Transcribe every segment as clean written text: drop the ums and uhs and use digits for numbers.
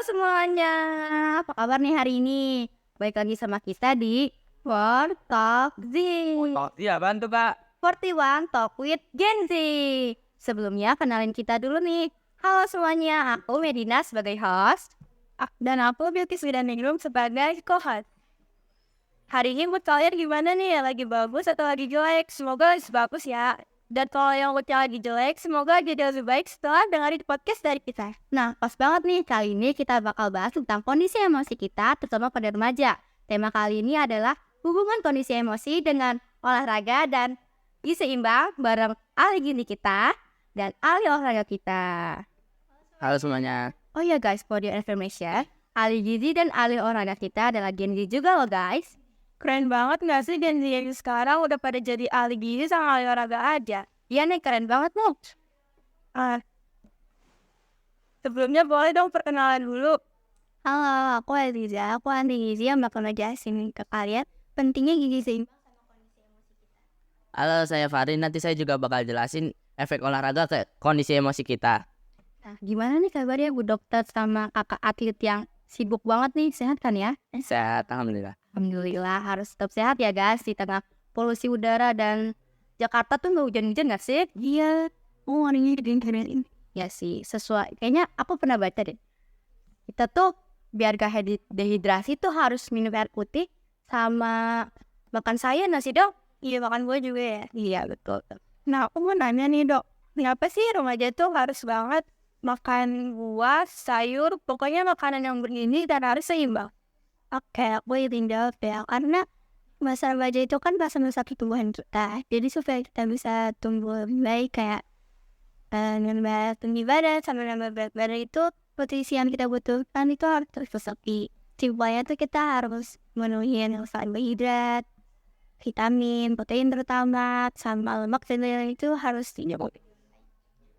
semuanya, apa kabar nih hari ini? Baik lagi sama kita di World Talk Z. Iya, apaan tuh, Kak? 41 Talk with Gen Z. Sebelumnya kenalin kita dulu nih. Halo semuanya, aku Medina sebagai host. Dan aku Beauty Swidaningrum sebagai co-host. Hari ini mood kalian gimana nih? Lagi bagus atau lagi jelek? Semoga bagus ya. Dan kalau yang moodnya lagi jelek, semoga jadi lebih baik setelah dengerin podcast dari kita. Nah, pas banget nih, kali ini kita bakal bahas tentang kondisi emosi kita, terutama pada remaja. Tema kali ini adalah hubungan kondisi emosi dengan olahraga dan gizi seimbang bareng ahli gizi kita dan ahli olahraga kita. Halo semuanya. Oh ya guys, for your information, ahli gizi dan ahli olahraga kita adalah Gen Z juga loh guys. Keren banget gak sih Gen Z yang sekarang udah pada jadi ahli gizi sama ahli olahraga aja? Iya nih, keren banget loh. Sebelumnya boleh dong perkenalan dulu. Halo, aku Eliza, aku ahli gizi yang bakal ngejelasin ke kalian pentingnya gizi seimbang. Halo, saya Farin. Nanti saya juga bakal jelasin efek olahraga ke kondisi emosi kita. Nah, gimana nih kabarnya Bu Dokter sama kakak atlet yang sibuk banget nih, sehat kan ya? Sehat, alhamdulillah. Alhamdulillah, harus tetap sehat ya guys di tengah polusi udara dan Jakarta tuh nggak hujan-hujan nggak sih? Iya, hari ini keren. Ya sih, sesuai. Kayaknya aku pernah baca deh. Kita tuh biar gak dehidrasi tuh harus minum air putih sama makan sayur nasi dok. Iya, makan buah juga ya. Iya, betul. Nah, aku mau nanya nih dok, kenapa sih remaja tuh harus banget makan buah, sayur, pokoknya makanan yang bergizi dan harus seimbang? Oke, aku ingin jawab ya, karena masa remaja itu kan masa-masa pertumbuhan kita. Jadi supaya kita bisa tumbuh lebih baik kayak nambah tinggi badan sama nambah berat badan itu nutrisi yang kita butuhkan itu harus tercukupi. Supaya tuh kita harus memenuhi yang karbohidrat, vitamin, protein terutama, sama lemak dan lain-lain itu harus dicukupi.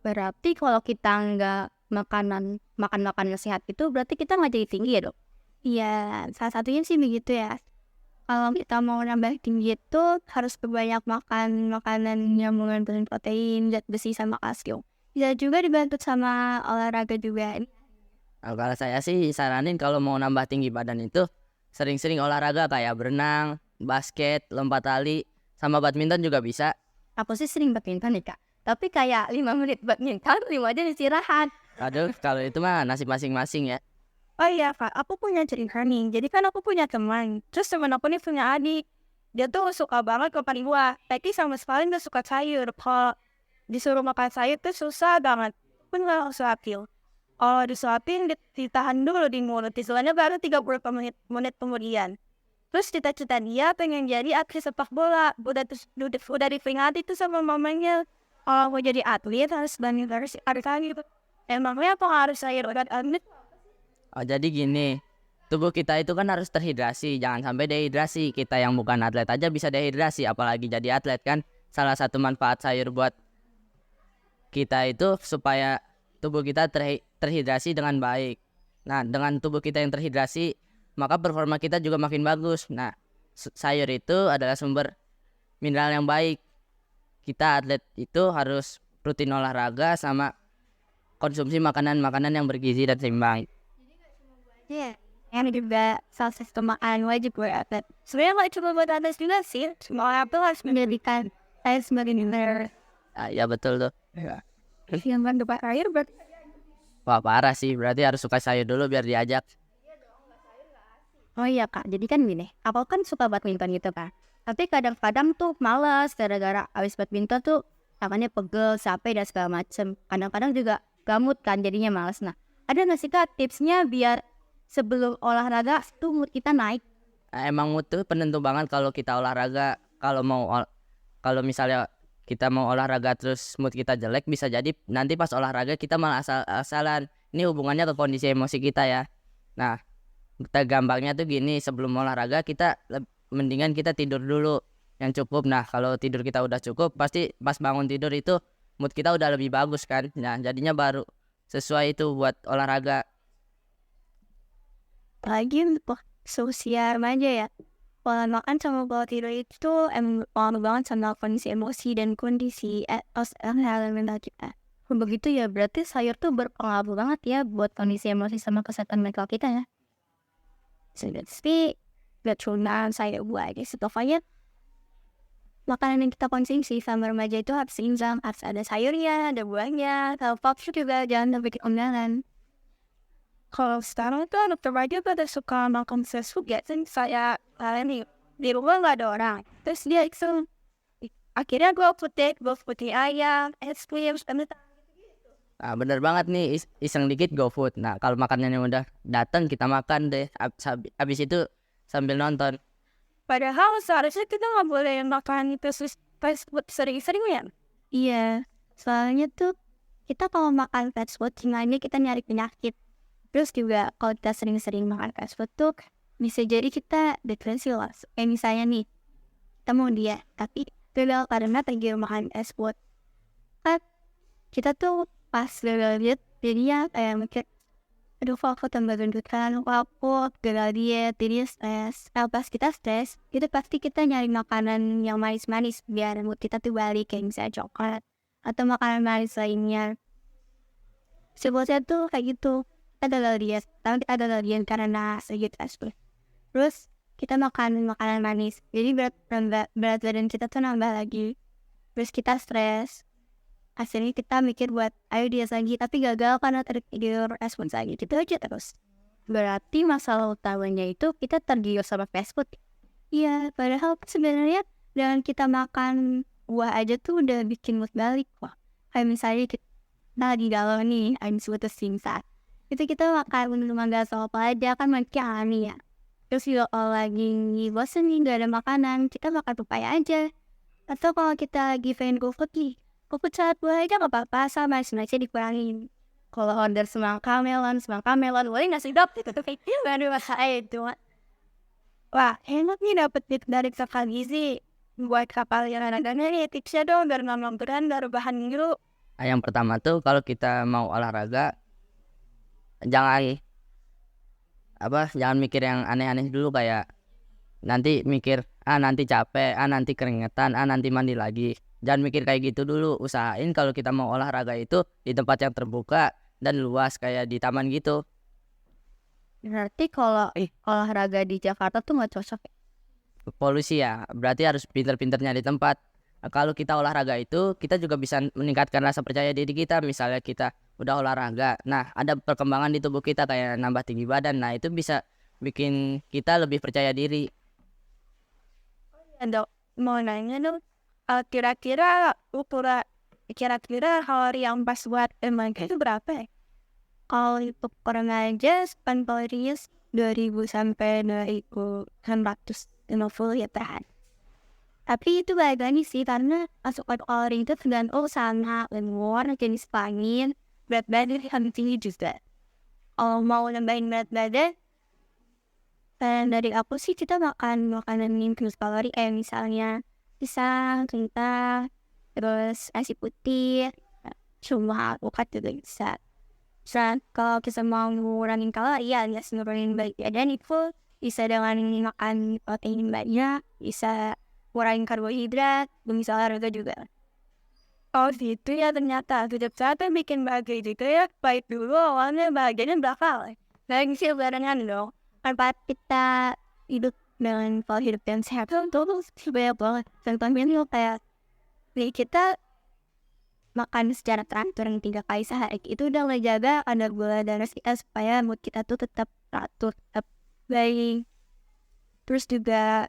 Berarti kalau kita nggak makan makanan sehat itu berarti kita nggak jadi tinggi ya dok? Iya, salah satunya sih begitu ya. Kalau kita mau nambah tinggi itu harus berbanyak makan makanan yang mengandung protein, zat besi sama kalsium. Bisa juga dibantu sama olahraga juga. Kalau saya sih saranin kalau mau nambah tinggi badan itu sering-sering olahraga kayak berenang, basket, lompat tali, sama badminton juga bisa. Aku sih sering badminton nih kak. Tapi kayak 5 menit badminton, 5 aja istirahat. Aduh, kalau itu mah nasib masing-masing ya. Oh iya kak, aku punya cerita nih. Jadi kan aku punya teman. Terus teman aku nih punya adik. Dia tuh suka banget makan buah. Tapi sama sekali gak suka sayur. Kalau disuruh makan sayur tuh susah banget. Pun gak suapin. Kalau disuapin, ditahan dulu di mulut. Istilahnya baru 30 menit kemudian. Terus cita-cita dia pengen jadi atlet sepak bola. Udah diperingati tuh sama mamanya. Kalau mau jadi atlet harus banyak harus gitu. Emangnya apa harus sayur udah atlet? Oh, jadi gini, tubuh kita itu kan harus terhidrasi, jangan sampai dehidrasi. Kita yang bukan atlet aja bisa dehidrasi, apalagi jadi atlet kan. Salah satu manfaat sayur buat kita itu supaya tubuh kita terhidrasi dengan baik. Nah, dengan tubuh kita yang terhidrasi, maka performa kita juga makin bagus. Nah, sayur itu adalah sumber mineral yang baik. Kita atlet itu harus rutin olahraga sama konsumsi makanan-makanan yang bergizi dan seimbang. Iya, yang juga salah satu makanan wajib buat atlet. Sebenarnya nggak cuma buat atlet juga sih, semua atlet harus menjadikan saya sebagai nilai. Ya betul tuh. Yang bantu Pak air berarti. Wah parah sih, berarti harus suka sayur dulu biar diajak. Oh iya kak, jadi kan gini, aku kan suka badminton gitu kan. Tapi kadang-kadang tuh males gara-gara abis badminton tuh tangannya pegel, capek dan segala macem. Kadang-kadang juga gamut kan, jadinya males. Nah, ada nggak sih kak tipsnya biar sebelum olahraga tuh mood kita naik? Emang mood tuh penentu banget kalau kita olahraga. Kalau misalnya kita mau olahraga terus mood kita jelek, bisa jadi nanti pas olahraga kita malah asal-asalan. Ini hubungannya ke kondisi emosi kita ya. Nah, kita gampangnya tuh gini, sebelum olahraga kita mendingan kita tidur dulu yang cukup. Nah, kalau tidur kita udah cukup, pasti pas bangun tidur itu mood kita udah lebih bagus kan. Nah, jadinya baru sesuai itu buat olahraga. Lagi untuk seusia remaja ya, pola makan sama pola tidur itu emang berpengaruh banget sama kondisi emosi dan kondisi mental kita. Begitu ya, berarti sayur tuh berpengaruh banget ya buat kondisi emosi sama kesehatan mental kita ya. Tapi gak cuma sayur buah aja sih, pokoknya makanan yang kita konsumsi sama remaja itu harus seimbang, harus ada sayurnya, ada buahnya, kalau fast food juga jangan sampai ketinggalan. Kalau sekarang tuh anak remaja pada suka makan fast food ya, kan saya nih di rumah nggak ada orang, terus dia iseng, akhirnya gue putih ayam, es krim, Nah, bener banget nih, iseng dikit GoFood. Nah, kalau makanannya udah datang kita makan deh. Abis itu sambil nonton. padahal seharusnya kita nggak boleh makan itu fast food sering-sering ya. Iya, soalnya tuh kita kalau makan fast food sebenarnya kita nyari penyakit. Terus juga kalau kita sering-sering makan fast food tuh bisa jadi kita depresi lah. Kayak misalnya nih, kita mau diet, tapi gagal karena tergiur makan fast food. Kan kita tuh pas gagal diet, jadinya kayak mikir, aduh kok aku tambah gendutan, kok aku gagal diet, jadi stres. Nah pas kita stres, itu pasti kita nyari makanan yang manis-manis biar mood kita tuh balik, kayak misalnya coklat atau makanan manis lainnya. Sebutnya tuh kayak gitu, kita gagal diet, tapi kita gagal diet karena sedikit fast food. Terus kita makan makanan manis, jadi berat badan kita tuh nambah lagi. Terus kita stres, akhirnya kita mikir buat ayo diet lagi, tapi gagal karena tergiur fast food lagi. Gitu aja terus. Berarti masalah utamanya itu kita tergiur sama fast food. Iya, padahal sebenarnya dengan kita makan buah aja tuh udah bikin mood balik. Wah, kayak misalnya kita di dalam nih, habis putus cinta, itu kita makan minuman gas apa aja kan makin aneh ya. Terus juga kalau lagi bosen nih gak ada makanan, kita makan pepaya aja. Atau kalau kita lagi pengen GoFood nih, GoFood saat buah aja gak apa-apa, sama aja dikurangin. Kalau order semangka melon, boleh nggak sih dok? Itu kayak gak ada masalah itu. Wah, enak nih dapet tip dari kakak gizi. Buat kapal yang ada-adanya nih, tipsnya dong biar nggak memberan, biar bahan dulu. Nah, yang pertama tuh kalau kita mau olahraga, jangan mikir yang aneh-aneh dulu, kayak nanti mikir nanti capek, nanti keringetan, nanti mandi lagi. Jangan mikir kayak gitu dulu. Usahain kalau kita mau olahraga itu di tempat yang terbuka dan luas kayak di taman gitu. Berarti kalau olahraga di Jakarta tuh nggak cocok ya? Polusi ya, berarti harus pinter-pinternya di tempat. Nah, kalau kita olahraga itu, kita juga bisa meningkatkan rasa percaya diri kita. Misalnya kita udah olahraga, nah ada perkembangan di tubuh kita kayak nambah tinggi badan. Nah itu bisa bikin kita lebih percaya diri. Dok, mau nanya dong, kira-kira kalori yang pas buat remaja itu berapa ya? Kalau untuk remaja span kalorinya 2000 sampai 2150 ya per hari. Tapi itu balik lagi sih, karena asupan kalori itu tergantung sama umur, jenis kelamin, berat badan yang tinggi juga. Kalau mau nambahin berat badan, dari aku sih kita makan makanan yang tinggi kalori, kayak misalnya pisang, kentang, terus nasi putih, cuma alpukat juga bisa. Terus kalau kita mau ngurangin kalori ya alias ngurangin berat badan itu bisa dengan makan protein banyak, bisa ngurangin karbohidrat, bisa olahraga juga. Oh gitu ya, ternyata hidup sehat bikin bahagia gitu ya. Baik dulu awalnya bahagianya belakang. Lagi sih barengan dong. Tanpa kita hidup dengan pola hidup yang sehat tuh banyak banget. Contohnya nih kayak kita makan secara teratur yang 3 kali sehari, itu udah ngejaga kadar gula darah kita supaya mood kita tuh tetap teratur, tetap baik. Terus juga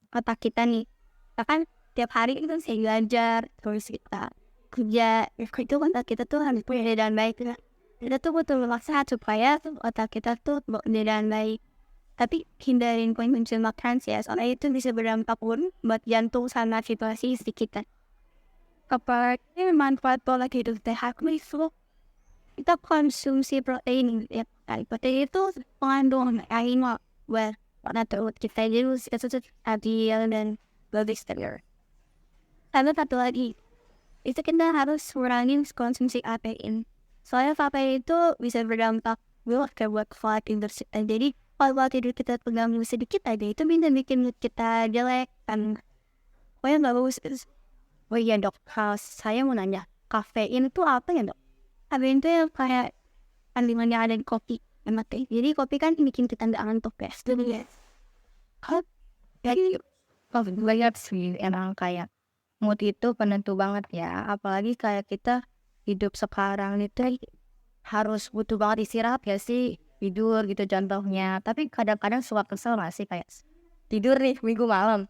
otak kita nih, kita kan tiap hari itu saya belajar, terus kita kerja, itu otak kita tuh harus punya dan baik ya. Kita tuh butuh maksa supaya otak kita tuh bekerja dengan baik. Tapi hindarin konsumsi makanan sih ya, soalnya itu bisa berdampak pun buat jantung sama situasi isi kita. Apalagi manfaat pola hidup sehat itu kita konsumsi protein ya. Protein itu mengandung air buat natur kita, jadi kita adil dan bagus exterior. Sama satu lagi, itu kita harus kurangin konsumsi kafein. Soalnya kafein itu bisa berdampak buat pola tidur kita. Jadi kalau tidur kita terganggu sedikit aja itu bisa bikin mood kita jelek kan. Pokoknya nggak bagus. Oh iya dok, saya mau nanya, kafein itu apa ya dok? Kafein itu yang kayak kandungan yang ada di kopi, sama teh. Jadi kopi kan bikin kita nggak ngantuk ya. Yes. Oh, jadi banyak sih emang kayak mood itu penentu banget ya. Apalagi kayak kita hidup sekarang itu harus butuh banget istirahat ya sih, tidur gitu contohnya. Tapi kadang-kadang suka kesel gak sih kayak tidur nih minggu malam,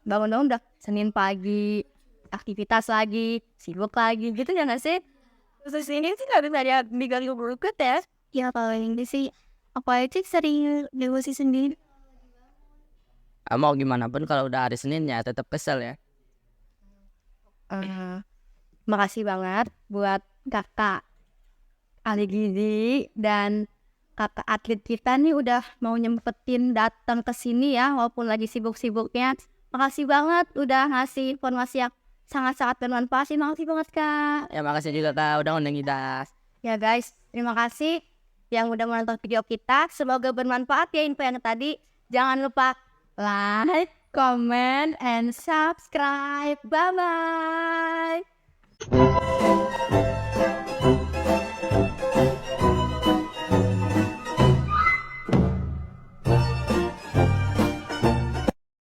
bangun-bangun udah Senin pagi, aktivitas lagi, sibuk lagi gitu ya gak sih? Terus ini sih gak bisa dia diganggu berikut ya. Ya kalau ini sih apa aja sering delusi sendiri. Mau gimana pun kalau udah hari Senin ya tetap kesel ya. Makasih banget buat kakak ahli gizi dan kakak atlet kita nih udah mau nyempetin datang ke sini ya walaupun lagi sibuk-sibuknya. Makasih banget udah ngasih informasi yang sangat-sangat bermanfaat sih. Makasih banget kak. Ya makasih juga Kak udah ngundang kita. Ya guys, terima kasih yang udah menonton video kita. Semoga bermanfaat ya info yang tadi. Jangan lupa like, comment, and subscribe. Bye-bye.